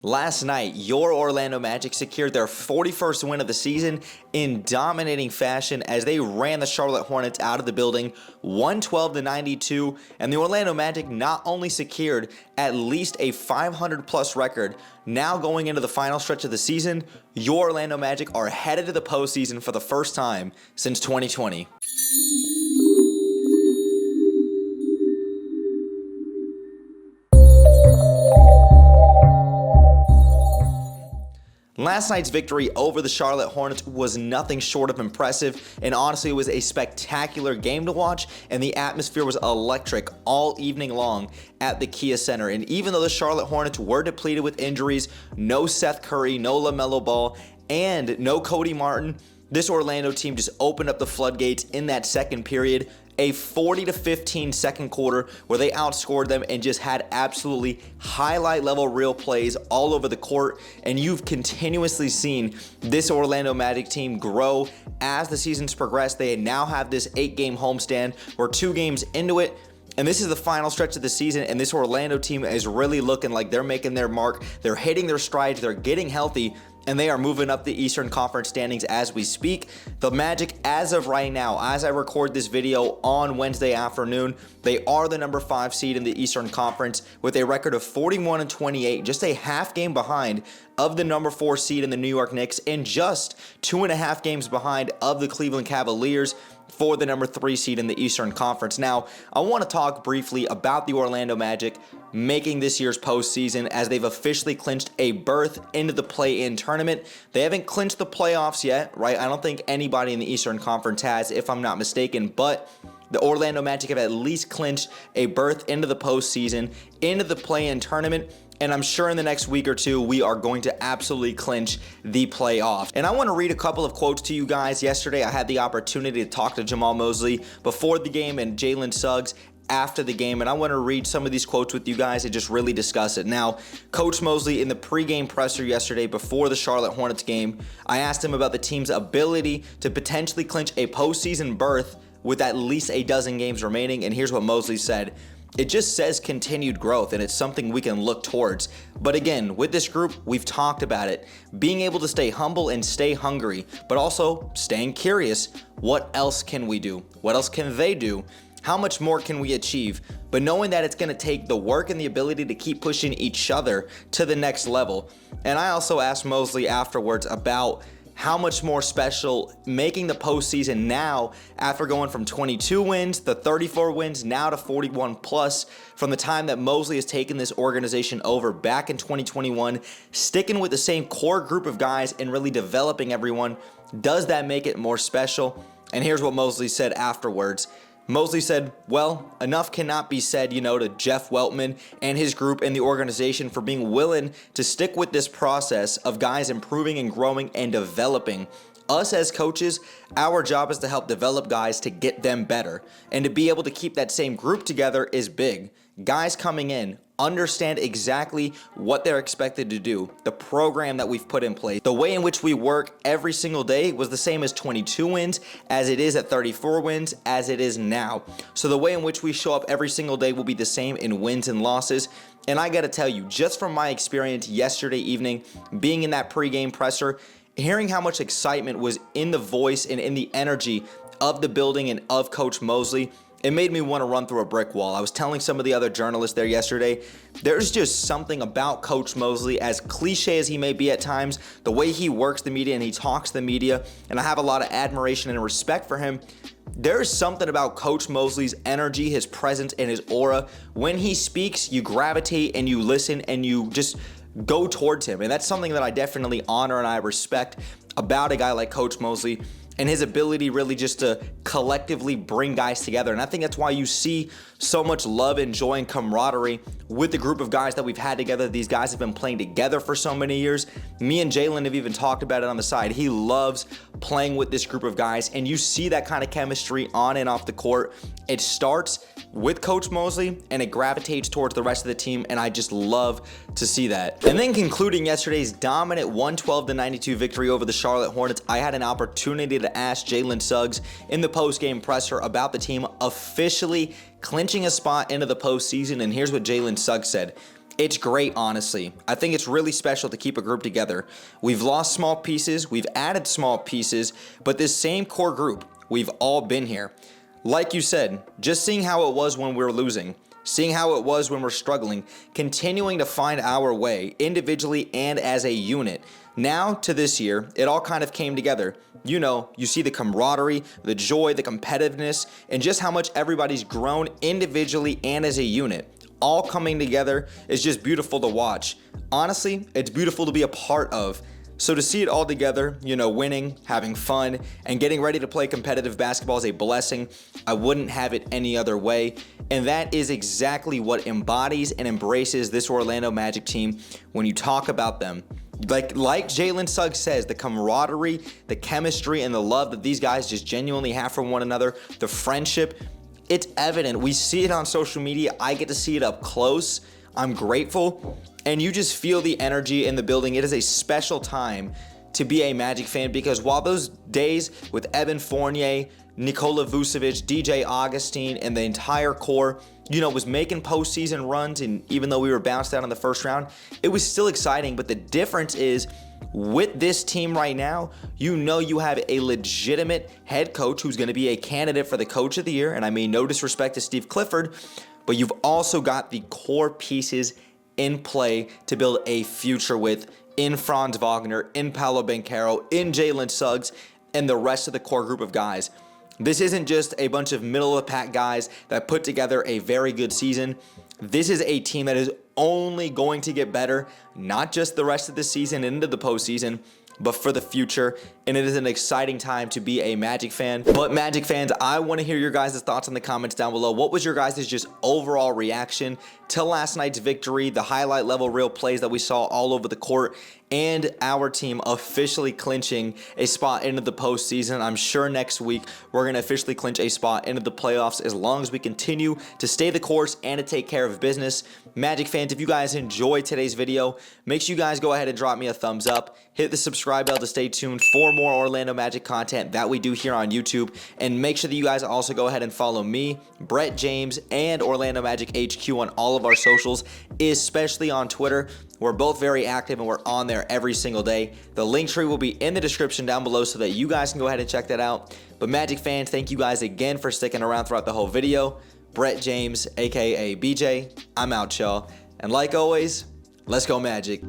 Last night, your Orlando Magic secured their 41st win of the season in dominating fashion as they ran the Charlotte Hornets out of the building 112-92, and the Orlando Magic not only secured at least a 500-plus record, now going into the final stretch of the season, your Orlando Magic are headed to the postseason for the first time since 2020. Last night's victory over the Charlotte Hornets was nothing short of impressive, and honestly it was a spectacular game to watch, and the atmosphere was electric all evening long at the Kia Center. And even though the Charlotte Hornets were depleted with injuries, no Seth Curry, no LaMelo Ball, and no Cody Martin, this Orlando team just opened up the floodgates in that second period. A 40-15 second quarter where they outscored them and just had absolutely highlight level real plays all over the court. And you've continuously seen this Orlando Magic team grow as the season's progressed. They now have this 8-game homestand. We're 2 games into it, and this is the final stretch of the season, and this Orlando team is really looking like they're making their mark. They're hitting their strides. They're getting healthy, and they are moving up the Eastern Conference standings as we speak. The Magic, as of right now, as I record this video on Wednesday afternoon, they are the number 5 seed in the Eastern Conference with a record of 41-28, just a half game behind of the number 4 seed in the New York Knicks, and just 2.5 games behind of the Cleveland Cavaliers for the number 3 seed in the Eastern Conference. Now, I want to talk briefly about the Orlando Magic making this year's postseason as they've officially clinched a berth into the play-in tournament. They haven't clinched the playoffs yet, right? I don't think anybody in the Eastern Conference has, if I'm not mistaken, but the Orlando Magic have at least clinched a berth into the postseason, into the play-in tournament. And I'm sure in the next week or two, we are going to absolutely clinch the playoff. And I want to read a couple of quotes to you guys. Yesterday, I had the opportunity to talk to Jamal Mosley before the game and Jalen Suggs after the game, and I want to read some of these quotes with you guys and just really discuss it. Now, Coach Mosley, in the pregame presser yesterday before the Charlotte Hornets game, I asked him about the team's ability to potentially clinch a postseason berth with at least a dozen games remaining, and here's what Mosley said. It just says continued growth, and it's something we can look towards. But again, with this group, we've talked about it. Being able to stay humble and stay hungry, but also staying curious. What else can we do? What else can they do? How much more can we achieve? But knowing that it's going to take the work and the ability to keep pushing each other to the next level. And I also asked Mosley afterwards about how much more special making the postseason now after going from 22 wins to 34 wins, now to 41 plus from the time that Mosley has taken this organization over back in 2021, sticking with the same core group of guys and really developing everyone. Does that make it more special? And here's what Mosley said afterwards. Mosley said, well, enough cannot be said, to Jeff Weltman and his group and the organization for being willing to stick with this process of guys improving and growing and developing. Us as coaches, our job is to help develop guys to get them better. And to be able to keep that same group together is big. Guys coming in understand exactly what they're expected to do, the program that we've put in place. The way in which we work every single day was the same as 22 wins, as it is at 34 wins, as it is now. So the way in which we show up every single day will be the same in wins and losses. And I got to tell you, just from my experience yesterday evening, being in that pregame presser, hearing how much excitement was in the voice and in the energy of the building and of Coach Mosley, it made me want to run through a brick wall. I was telling some of the other journalists there yesterday, there's just something about Coach Mosley, as cliche as he may be at times, the way he works the media and he talks to the media, and I have a lot of admiration and respect for him. There's something about Coach Mosley's energy, his presence, and his aura. When he speaks, you gravitate and you listen and you just go towards him. And that's something that I definitely honor and I respect about a guy like Coach Mosley, and his ability really just to collectively bring guys together. And I think that's why you see so much love and joy and camaraderie with the group of guys that we've had together. These guys have been playing together for so many years. Me and Jalen have even talked about it on the side. He loves playing with this group of guys, and you see that kind of chemistry on and off the court. It starts with Coach Mosley, and it gravitates towards the rest of the team, and I just love to see that. And then concluding yesterday's dominant 112-92 victory over the Charlotte Hornets, I had an opportunity to ask Jalen Suggs in the post-game presser about the team officially clinching a spot into the postseason, and here's what Jalen Suggs said. It's great, honestly. I think it's really special to keep a group together. We've lost small pieces, we've added small pieces, but this same core group, we've all been here. Like you said, just seeing how it was when we were losing, seeing how it was when we're struggling, continuing to find our way individually and as a unit. Now to this year, it all kind of came together. You know, you see the camaraderie, the joy, the competitiveness, and just how much everybody's grown individually and as a unit. All coming together is just beautiful to watch. Honestly, it's beautiful to be a part of. So to see it all together, you know, winning, having fun, and getting ready to play competitive basketball is a blessing. I wouldn't have it any other way. And that is exactly what embodies and embraces this Orlando Magic team when you talk about them. Like Jalen Suggs says, the camaraderie, the chemistry, and the love that these guys just genuinely have for one another, the friendship, it's evident. We see it on social media. I get to see it up close. I'm grateful. And you just feel the energy in the building. It is a special time to be a Magic fan because while those days with Evan Fournier, Nikola Vucevic, DJ Augustine, and the entire core, you know, was making postseason runs, and even though we were bounced out in the first round, it was still exciting. But the difference is, with this team right now, you know you have a legitimate head coach who's going to be a candidate for the coach of the year, and I mean no disrespect to Steve Clifford, but you've also got the core pieces in play to build a future with in Franz Wagner, in Paolo Banchero, in Jalen Suggs, and the rest of the core group of guys. This isn't just a bunch of middle-of-the-pack guys that put together a very good season. This is a team that is only going to get better, not just the rest of the season into the postseason, but for the future, and it is an exciting time to be a Magic fan. But Magic fans, I want to hear your guys' thoughts in the comments down below. What was your guys' just overall reaction to last night's victory, the highlight level real plays that we saw all over the court, and our team officially clinching a spot into the postseason? I'm sure next week we're going to officially clinch a spot into the playoffs as long as we continue to stay the course and to take care of business. Magic fans, if you guys enjoyed today's video, make sure you guys go ahead and drop me a thumbs up. Hit the subscribe bell to stay tuned for more Orlando Magic content that we do here on YouTube. And make sure that you guys also go ahead and follow me, Brett James, and Orlando Magic HQ on all of our socials, especially on Twitter. We're both very active and we're on there every single day. The link tree will be in the description down below so that you guys can go ahead and check that out. But Magic fans, thank you guys again for sticking around throughout the whole video. Brett James, aka BJ, I'm out, y'all. And like always, let's go Magic.